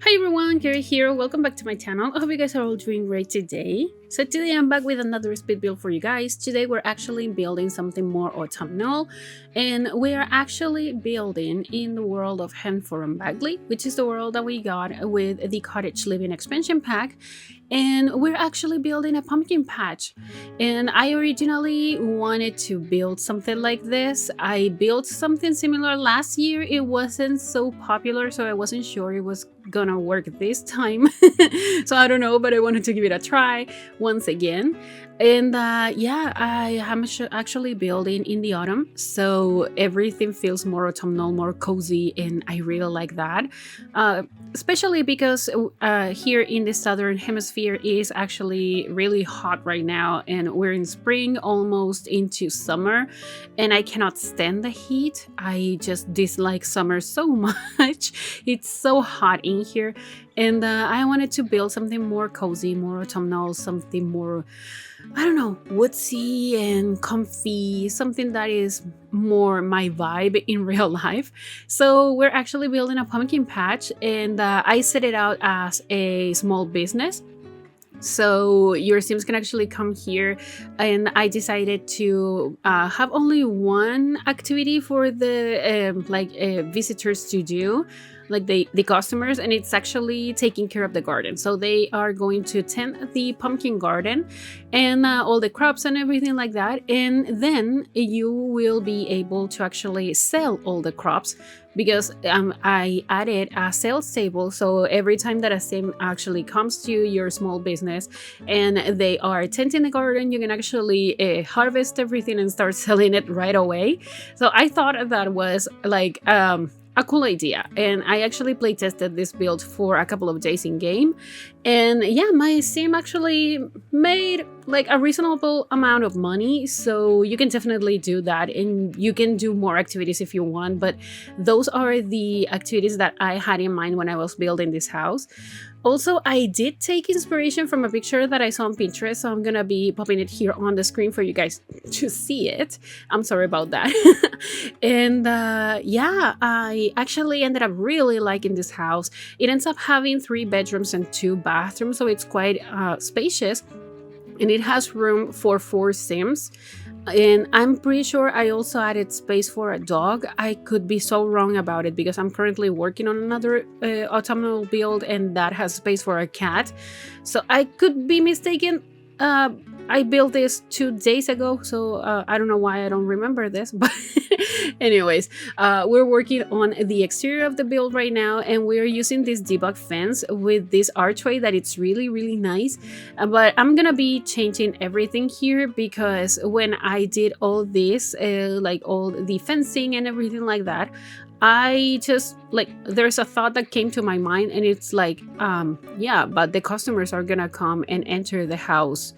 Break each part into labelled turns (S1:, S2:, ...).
S1: Hi everyone, Kaary here. Welcome back to my channel. I hope you guys are all doing great today. So today I'm back with another speed build for you guys. Today we're actually building something more autumnal, and we are actually building in the world of Henford-on-Bagley, which is the world that we got with the cottage living expansion pack. And we're actually building a pumpkin patch, and I originally wanted to build something like this. I built something similar last year. It wasn't so popular, so I wasn't sure it was gonna work this time. So I don't know, but I wanted to give it a try once again. And yeah, I am actually building in the autumn, so everything feels more autumnal, more cozy, and I really like that. Especially because here in the southern hemisphere is actually really hot right now, and we're in spring, almost into summer, and I cannot stand the heat. I just dislike summer so much. It's so hot in here, and I wanted to build something more cozy, more autumnal, something more, I don't know, woodsy and comfy, something that is more my vibe in real life. So we're actually building a pumpkin patch, and I set it out as a small business. So your Sims can actually come here, and I decided to have only one activity for the visitors to do, like the customers, and it's actually taking care of the garden. So they are going to tend the pumpkin garden and all the crops and everything like that, and then you will be able to actually sell all the crops, because I added a sales table. So every time that a sim actually comes to your small business and they are tending the garden, you can actually harvest everything and start selling it right away. So I thought that was like a cool idea, and I actually play tested this build for a couple of days in game, and yeah, my sim actually made like a reasonable amount of money. So you can definitely do that, and you can do more activities if you want, but those are the activities that I had in mind when I was building this house. Also, I did take inspiration from a picture that I saw on Pinterest, so I'm gonna be popping it here on the screen for you guys to see it. I'm sorry about that. And yeah, I actually ended up really liking this house. It ends up having 3 bedrooms and 2 bathrooms, so it's quite spacious, and it has room for 4 Sims. And I'm pretty sure I also added space for a dog. I could be so wrong about it, because I'm currently working on another autumnal build, and that has space for a cat. So I could be mistaken. I built this 2 days ago, so I don't know why I don't remember this, but anyways, we're working on the exterior of the build right now, and we're using this debug fence with this archway that it's really nice. But I'm gonna be changing everything here, because when I did all this, like all the fencing and everything like that, I just like, there's a thought that came to my mind, and it's like, yeah, but the customers are gonna come and enter the house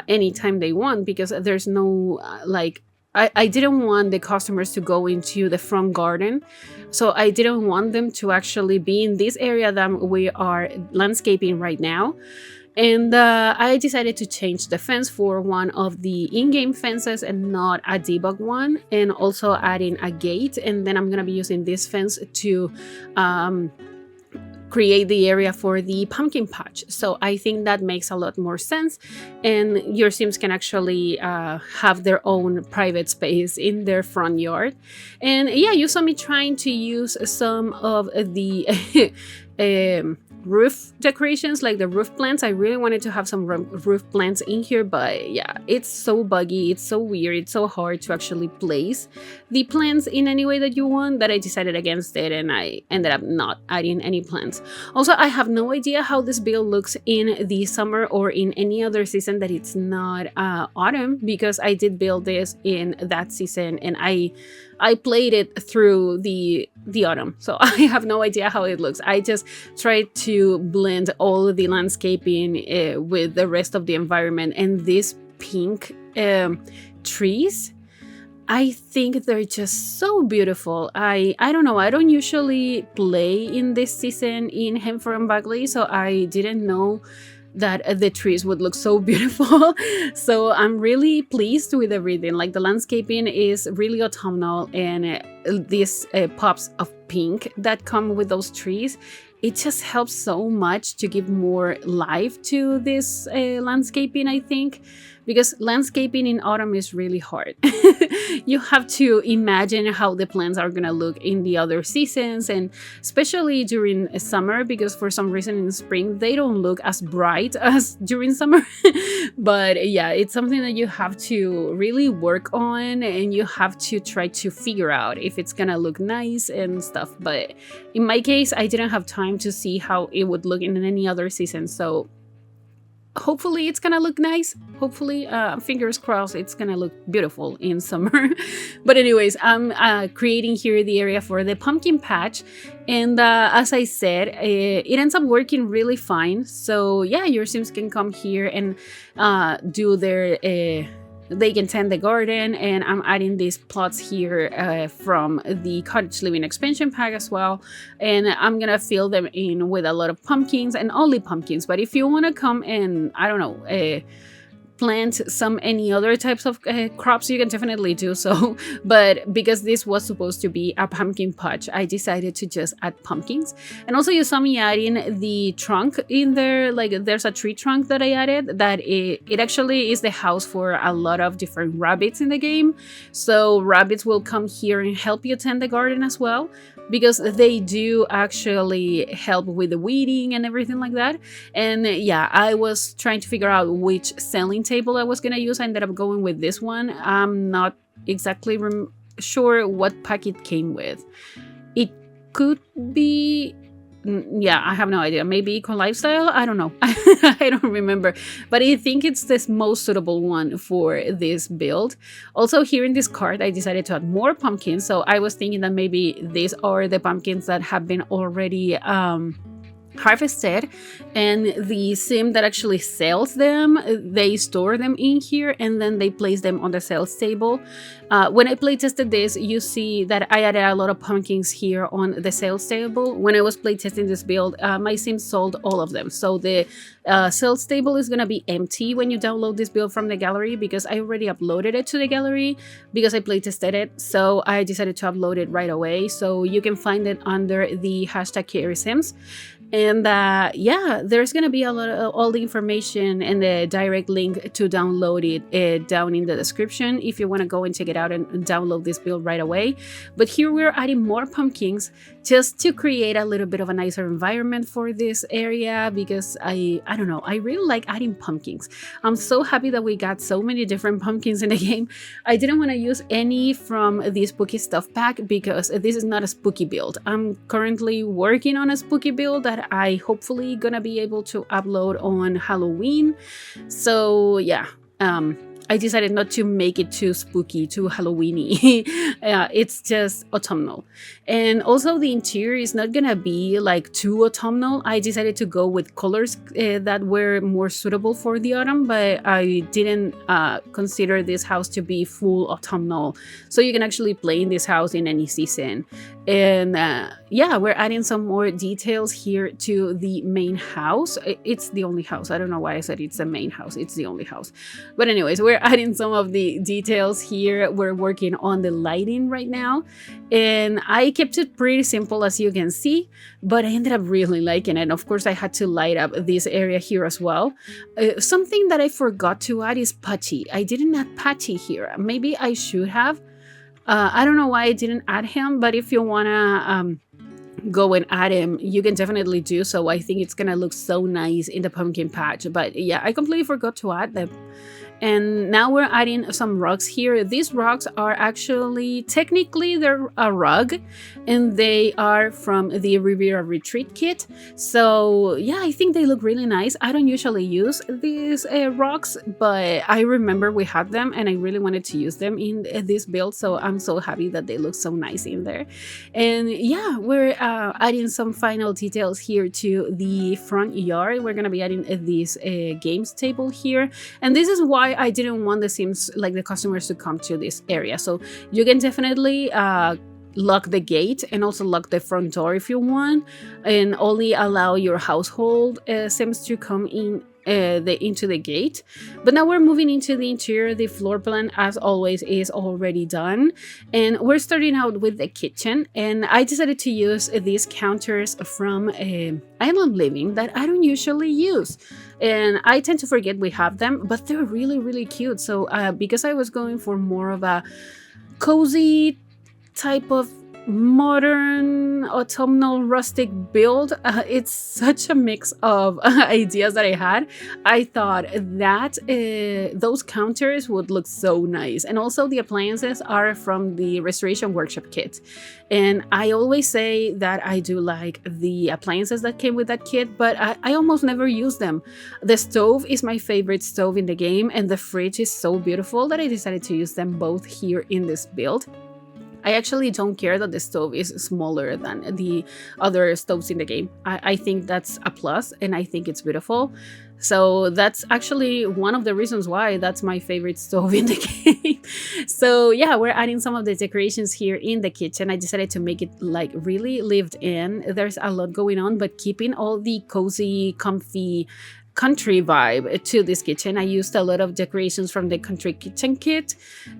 S1: anytime they want, because there's no like, I didn't want the customers to go into the front garden, so I didn't want them to actually be in this area that we are landscaping right now. And I decided to change the fence for one of the in-game fences and not a debug one, and also adding a gate, and then I'm gonna be using this fence to create the area for the pumpkin patch. So I think that makes a lot more sense, and your Sims can actually have their own private space in their front yard. And yeah, you saw me trying to use some of the roof decorations, like the roof plants. I really wanted to have some roof plants in here, but yeah, it's so buggy, it's so weird, it's so hard to actually place the plants in any way that you want, that I decided against it, and I ended up not adding any plants. Also, I have no idea how this build looks in the summer or in any other season that it's not autumn, because I did build this in that season, and I played it through the autumn, so I have no idea how it looks. I just tried to blend all of the landscaping with the rest of the environment, and these pink trees, I think they're just so beautiful. I don't know, I don't usually play in this season in Henford-on-Bagley, so I didn't know that the trees would look so beautiful. So I'm really pleased with everything. Like, the landscaping is really autumnal, and these pops of pink that come with those trees, it just helps so much to give more life to this landscaping, I think, because landscaping in autumn is really hard. You have to imagine how the plants are gonna look in the other seasons, and especially during summer, because for some reason in spring they don't look as bright as during summer. But yeah, it's something that you have to really work on, and you have to try to figure out if it's gonna look nice and stuff. But in my case, I didn't have time to see how it would look in any other season, so hopefully it's gonna look nice. Hopefully, fingers crossed, it's gonna look beautiful in summer. But anyways, I'm creating here the area for the pumpkin patch, and as I said, it ends up working really fine. So yeah, your Sims can come here and do their they can tend the garden, and I'm adding these plots here from the cottage living expansion pack as well, and I'm gonna fill them in with a lot of pumpkins, and only pumpkins. But if you want to come and, I don't know, plant some any other types of crops, you can definitely do so. But because this was supposed to be a pumpkin patch, I decided to just add pumpkins. And also you saw me adding the trunk in there, like there's a tree trunk that I added that it actually is the house for a lot of different rabbits in the game. So rabbits will come here and help you tend the garden as well, because they do actually help with the weeding and everything like that. And yeah, I was trying to figure out which selling table I was gonna use. I ended up going with this one. I'm not exactly sure what pack it came with. It could be, yeah, I have no idea. Maybe Eco Lifestyle? I don't know. I don't remember. But I think it's the most suitable one for this build. Also, here in this card, I decided to add more pumpkins. So I was thinking that maybe these are the pumpkins that have been already harvested, and the sim that actually sells them, they store them in here and then they place them on the sales table. When I play tested this, you see that I added a lot of pumpkins here on the sales table. When I was play testing this build, my sim sold all of them, so the sales table is gonna be empty when you download this build from the gallery, because I already uploaded it to the gallery because I play tested it. So I decided to upload it right away, so you can find it under the hashtag KaarySims. And yeah, there's gonna be a lot of all the information and the direct link to download it down in the description if you want to go and check it out and download this build right away. But here we're adding more pumpkins just to create a little bit of a nicer environment for this area, because I don't know, I really like adding pumpkins. I'm so happy that we got so many different pumpkins in the game. I didn't want to use any from the spooky stuff pack because this is not a spooky build. I'm currently working on a spooky build that I hopefully gonna be able to upload on Halloween. So yeah, I decided not to make it too spooky, too Halloweeny. It's just autumnal. And also the interior is not gonna be like too autumnal. I decided to go with colors that were more suitable for the autumn, but I didn't consider this house to be full autumnal. So you can actually play in this house in any season. And yeah, we're adding some more details here to the main house. It's the only house. I don't know why I said it's the main house. It's the only house. But anyways, we're adding some of the details here. We're working on the lighting right now. And I kept it pretty simple, as you can see, but I ended up really liking it. Of course, I had to light up this area here as well. Something that I forgot to add is Patty. I didn't add Patty here. Maybe I should have. I don't know why I didn't add him, but if you wanna go and add him, you can definitely do so. I think it's gonna look so nice in the pumpkin patch. But yeah, I completely forgot to add them. And now we're adding some rugs here. These rugs are actually, technically they're a rug, and they are from the Riviera Retreat kit. So yeah, I think they look really nice. I don't usually use these rugs, but I remember we had them and I really wanted to use them in this build. So I'm so happy that they look so nice in there. And yeah, we're adding some final details here to the front yard. We're gonna be adding this games table here. And this is why I didn't want the Sims, like the customers, to come to this area. So you can definitely lock the gate and also lock the front door if you want, and only allow your household Sims to come in into the gate. But now we're moving into the interior. The floor plan, as always, is already done, and we're starting out with the kitchen. And I decided to use these counters from Island Living that I don't usually use, and I tend to forget we have them, but they're really cute. So because I was going for more of a cozy type of modern autumnal rustic build, it's such a mix of ideas that I had. I thought that those counters would look so nice, and also the appliances are from the Restoration Workshop kit, and I always say that I do like the appliances that came with that kit, but I almost never use them. The stove is my favorite stove in the game, and the fridge is so beautiful that I decided to use them both here in this build. I actually don't care that the stove is smaller than the other stoves in the game. I think that's a plus, and I think it's beautiful. So that's actually one of the reasons why that's my favorite stove in the game. So yeah, we're adding some of the decorations here in the kitchen. I decided to make it like really lived in. There's a lot going on, but keeping all the cozy, comfy country vibe to this kitchen. I used a lot of decorations from the country kitchen kit,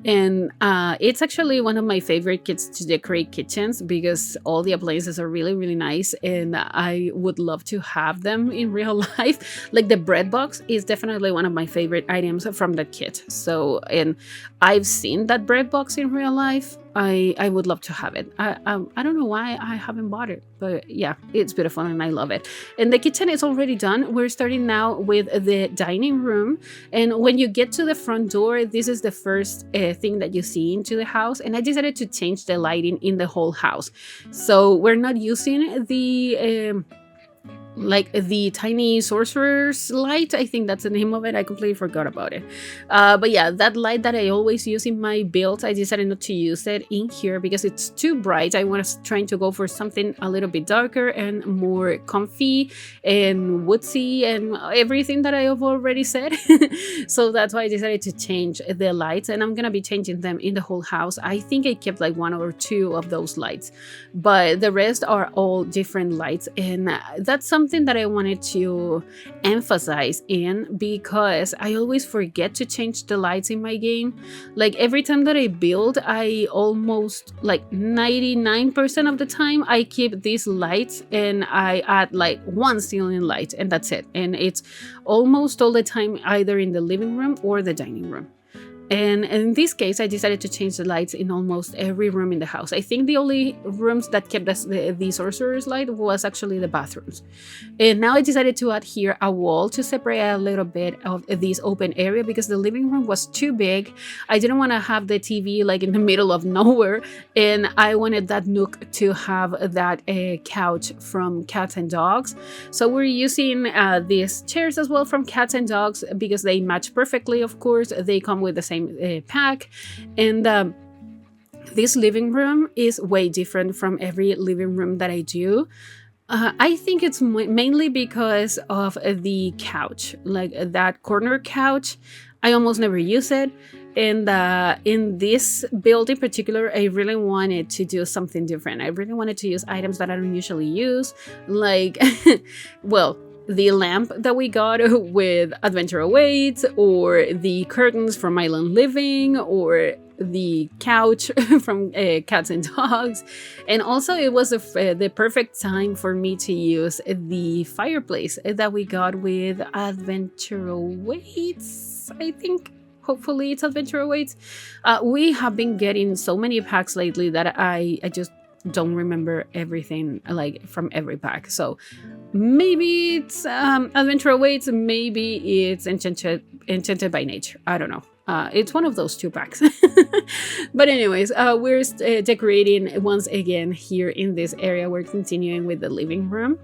S1: and it's actually one of my favorite kits to decorate kitchens because all the appliances are really nice, and I would love to have them in real life. Like the bread box is definitely one of my favorite items from that kit. So, and I've seen that bread box in real life. I would love to have it. I don't know why I haven't bought it, but yeah, it's beautiful and I love it. And the kitchen is already done. We're starting now with the dining room, and when you get to the front door, this is the first thing that you see into the house. And I decided to change the lighting in the whole house, so we're not using the like the tiny sorcerer's light. I think that's the name of it. I completely forgot about it. But yeah, that light that I always use in my builds, I decided not to use it in here because it's too bright. I was trying to go for something a little bit darker and more comfy and woodsy and everything that I have already said. So that's why I decided to change the lights, and I'm gonna be changing them in the whole house. I think I kept like one or two of those lights, but the rest are all different lights, and that's something that I wanted to emphasize in because I always forget to change the lights in my game. Like every time that I build, I almost like 99% of the time I keep these lights and I add like one ceiling light and that's it. And it's almost all the time either in the living room or the dining room. And in this case, I decided to change the lights in almost every room in the house. I think the only rooms that kept the sorcerer's light was actually the bathrooms. And now I decided to add here a wall to separate a little bit of this open area because the living room was too big. I didn't want to have the TV like in the middle of nowhere, and I wanted that nook to have that couch from Cats and Dogs. So we're using these chairs as well from Cats and Dogs because they match perfectly. Of course, they come with the same pack, and this living room is way different from every living room that I do. I think it's mainly because of the couch, like that corner couch. I almost never use it, and in this build in particular, I really wanted to do something different. I really wanted to use items that I don't usually use, like well, the lamp that we got with Adventure Awaits, or the curtains from Island Living, or the couch from Cats and Dogs. And also it was the perfect time for me to use the fireplace that we got with Adventure Awaits, I think. Hopefully it's Adventure Awaits. We have been getting so many packs lately that I just don't remember everything like from every pack. So maybe it's Adventure Awaits, maybe it's Enchanted by Nature. I don't know. It's one of those two packs. But anyways, we're decorating once again here in this area. We're continuing with the living room.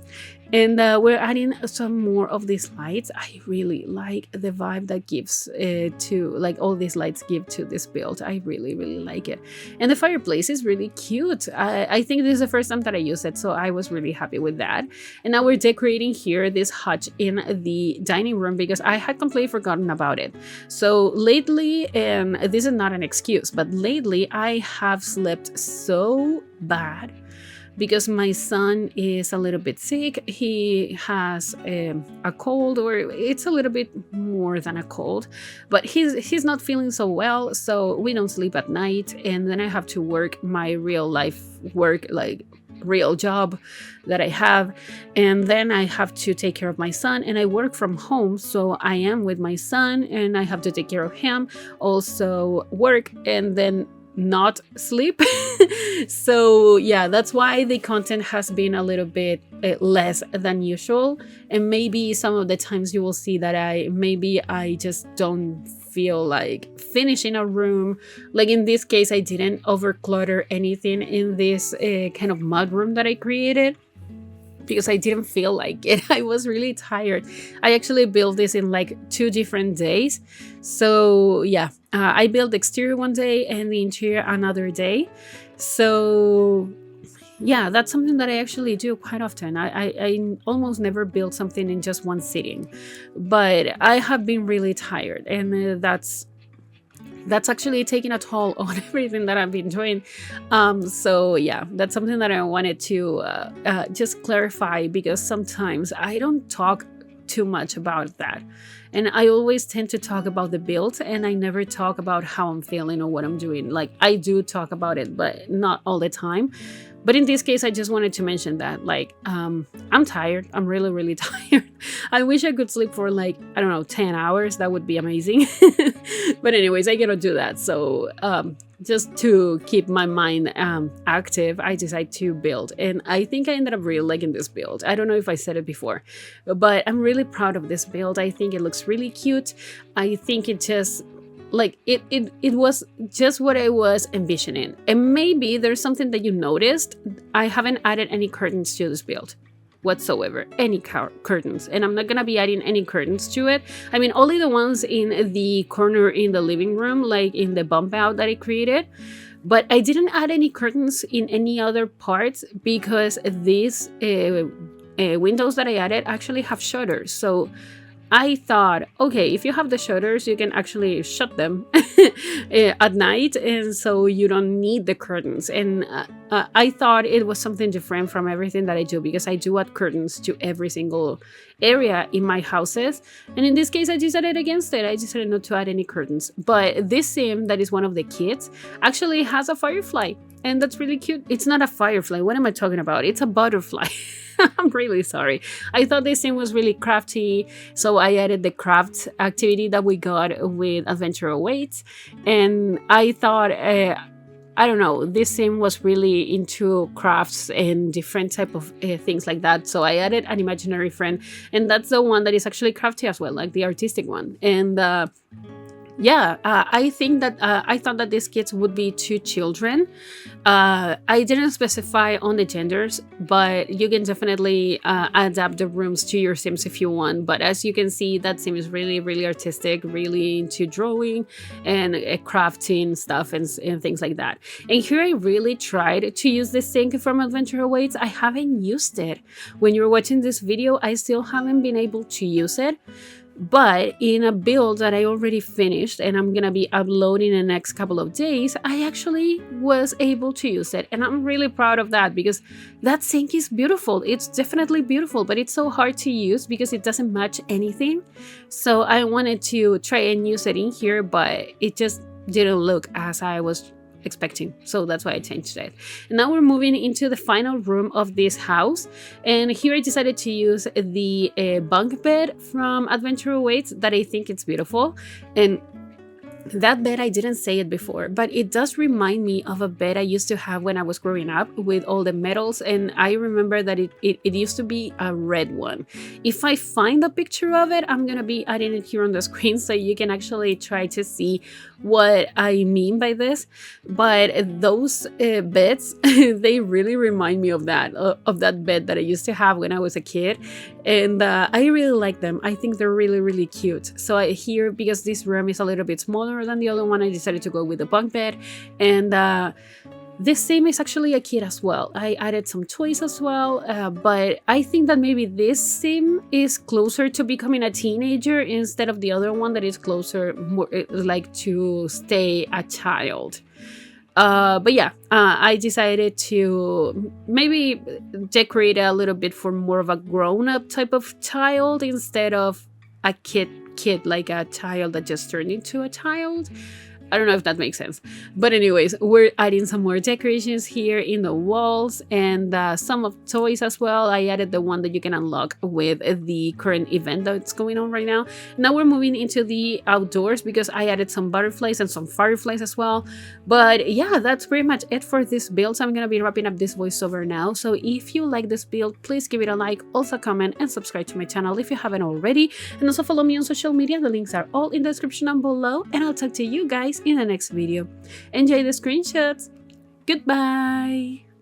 S1: And we're adding some more of these lights. I really like the vibe that gives to, like, all these lights give to this build. I really like it. And the fireplace is really cute. I think this is the first time that I use it, so I was really happy with that. And now we're decorating here this hutch in the dining room because I had completely forgotten about it. So lately, and this is not an excuse, but lately I have slept so bad because my son is a little bit sick. He has a cold, or it's a little bit more than a cold, but he's not feeling so well, so we don't sleep at night. And then I have to work my real life work, like real job that I have, and then I have to take care of my son, and I work from home, so I am with my son and I have to take care of him, also work, and then not sleep. So yeah, that's why the content has been a little bit less than usual, and maybe some of the times you will see that I just don't feel like finishing a room. Like in this case, I didn't overclutter anything in this kind of mud room that I created, because I didn't feel like it. I was really tired. I actually built this in like 2 different days. So yeah, I built the exterior one day and the interior another day. So yeah, that's something that I actually do quite often. I almost never build something in just one sitting, but I have been really tired, and that's actually taking a toll on everything that I've been doing. So yeah, that's something that I wanted to just clarify, because sometimes I don't talk too much about that, and I always tend to talk about the build, and I never talk about how I'm feeling or what I'm doing. Like, I do talk about it, but not all the time. But in this case, I just wanted to mention that, like, I'm tired. I'm really, really tired. I wish I could sleep for like, I don't know, 10 hours. That would be amazing. But anyways, I cannot do that. So just to keep my mind active, I decided to build. And I think I ended up really liking this build. I don't know if I said it before, but I'm really proud of this build. I think it looks really cute. I think it just... like it was just what I was envisioning. And maybe there's something that you noticed. I haven't added any curtains to this build whatsoever, any curtains, and I'm not gonna be adding any curtains to it. I mean, only the ones in the corner in the living room, like in the bump out that I created. But I didn't add any curtains in any other parts, because these windows that I added actually have shutters. So I thought, okay, if you have the shutters, you can actually shut them at night, and so you don't need the curtains. And I thought it was something different from everything that I do, because I do add curtains to every single area in my houses. And in this case, I decided against it. I decided not to add any curtains. But this sim, that is one of the kids, actually has a firefly, and that's really cute. It's not a firefly. What am I talking about? It's a butterfly. I'm really sorry. I thought this thing was really crafty, so I added the craft activity that we got with Adventure Awaits. And I thought, I don't know, this sim was really into crafts and different type of things like that. So I added an imaginary friend, and that's the one that is actually crafty as well, like the artistic one. And yeah, I think that I thought that these kids would be 2 children. I didn't specify on the genders, but you can definitely adapt the rooms to your Sims if you want. But as you can see, that Sim is really, really artistic, really into drawing and crafting stuff and things like that. And here I really tried to use this sink from Adventure Awaits. I haven't used it. When you're watching this video, I still haven't been able to use it. But in a build that I already finished and I'm gonna be uploading in the next couple of days, I actually was able to use it. And I'm really proud of that, because that sink is beautiful. It's definitely beautiful, but it's so hard to use because it doesn't match anything. So I wanted to try and use it in here, but it just didn't look as I was expecting, so that's why I changed it. And now we're moving into the final room of this house, and here I decided to use the bunk bed from Adventure Awaits that I think it's beautiful. And that bed, I didn't say it before, but it does remind me of a bed I used to have when I was growing up with all the metals, and I remember that it used to be a red one. If I find a picture of it, I'm gonna be adding it here on the screen so you can actually try to see what I mean by this. But those beds, they really remind me of that bed that I used to have when I was a kid, and I really like them. I think they're really, really cute. So here, because this room is a little bit smaller than the other one, I decided to go with the bunk bed. And this sim is actually a kid as well. I added some toys as well, but I think that maybe this sim is closer to becoming a teenager instead of the other one that is closer, more like to stay a child. But yeah, I decided to maybe decorate a little bit for more of a grown-up type of child instead of a kid, like a child that just turned into a child. I don't know if that makes sense. But anyways, we're adding some more decorations here in the walls and some of toys as well. I added the one that you can unlock with the current event that's going on right now. Now we're moving into the outdoors because I added some butterflies and some fireflies as well. But yeah, that's pretty much it for this build. So I'm going to be wrapping up this voiceover now. So if you like this build, please give it a like, also comment and subscribe to my channel if you haven't already. And also follow me on social media. The links are all in the description down below. And I'll talk to you guys in the next video. Enjoy the screenshots. Goodbye.